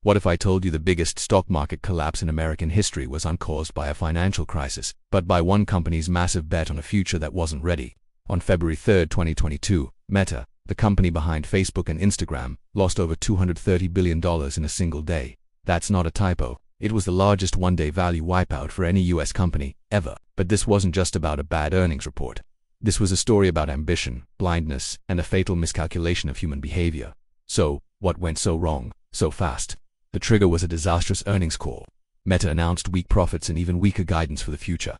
What if I told you the biggest stock market collapse in American history was uncaused by a financial crisis, but by one company's massive bet on a future that wasn't ready? On February 3, 2022, Meta, the company behind Facebook and Instagram, lost over $230 billion in a single day. That's not a typo. It was the largest one-day value wipeout for any US company, ever. But this wasn't just about a bad earnings report. This was a story about ambition, blindness, and a fatal miscalculation of human behavior. So, what went so wrong, so fast? The trigger was a disastrous earnings call. Meta announced weak profits and even weaker guidance for the future.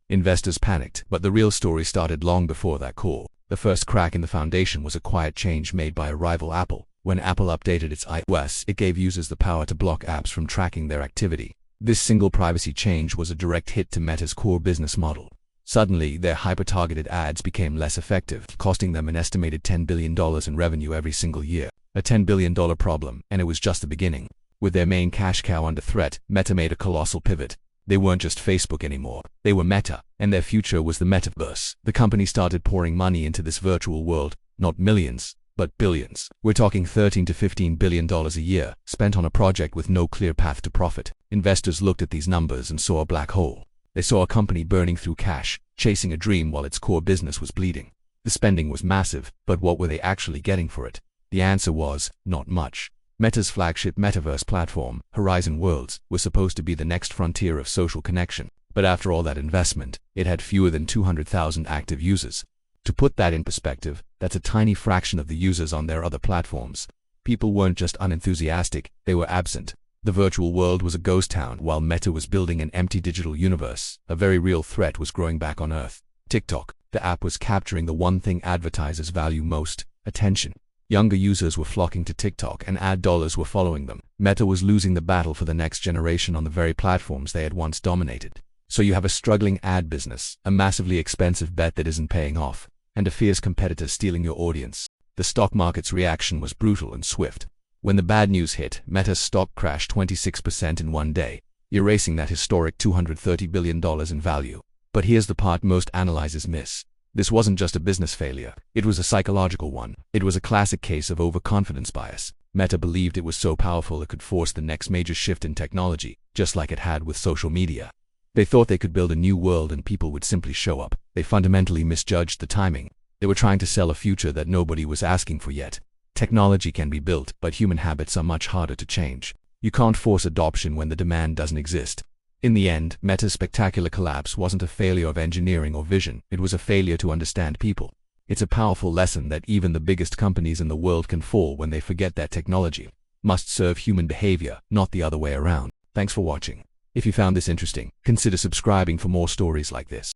Investors panicked, but the real story started long before that call. The first crack in the foundation was a quiet change made by a rival Apple. When Apple updated its iOS, it gave users the power to block apps from tracking their activity. This single privacy change was a direct hit to Meta's core business model. Suddenly, their hyper-targeted ads became less effective, costing them an estimated $10 billion in revenue every single year. A $10 billion problem, and it was just the beginning. With their main cash cow under threat, Meta made a colossal pivot. They weren't just Facebook anymore. They were Meta, and their future was the Metaverse. The company started pouring money into this virtual world, not millions, but billions. We're talking $13 to $15 billion a year, spent on a project with no clear path to profit. Investors looked at these numbers and saw a black hole. They saw a company burning through cash, chasing a dream while its core business was bleeding. The spending was massive, but what were they actually getting for it? The answer was, not much. Meta's flagship Metaverse platform, Horizon Worlds, was supposed to be the next frontier of social connection. But after all that investment, it had fewer than 200,000 active users. To put that in perspective, that's a tiny fraction of the users on their other platforms. People weren't just unenthusiastic, they were absent. The virtual world was a ghost town while Meta was building an empty digital universe. A very real threat was growing back on Earth. TikTok, the app, was capturing the one thing advertisers value most: attention. Younger users were flocking to TikTok and ad dollars were following them. Meta was losing the battle for the next generation on the very platforms they had once dominated. So you have a struggling ad business, a massively expensive bet that isn't paying off, and a fierce competitor stealing your audience. The stock market's reaction was brutal and swift. When the bad news hit, Meta's stock crashed 26% in one day, erasing that historic $230 billion in value. But here's the part most analyzers miss. This wasn't just a business failure, it was a psychological one. It was a classic case of overconfidence bias. Meta believed it was so powerful it could force the next major shift in technology, just like it had with social media. They thought they could build a new world and people would simply show up. They fundamentally misjudged the timing. They were trying to sell a future that nobody was asking for yet. Technology can be built, but human habits are much harder to change. You can't force adoption when the demand doesn't exist. In the end, Meta's spectacular collapse wasn't a failure of engineering or vision, it was a failure to understand people. It's a powerful lesson that even the biggest companies in the world can fall when they forget that technology must serve human behavior, not the other way around. Thanks for watching. If you found this interesting, consider subscribing for more stories like this.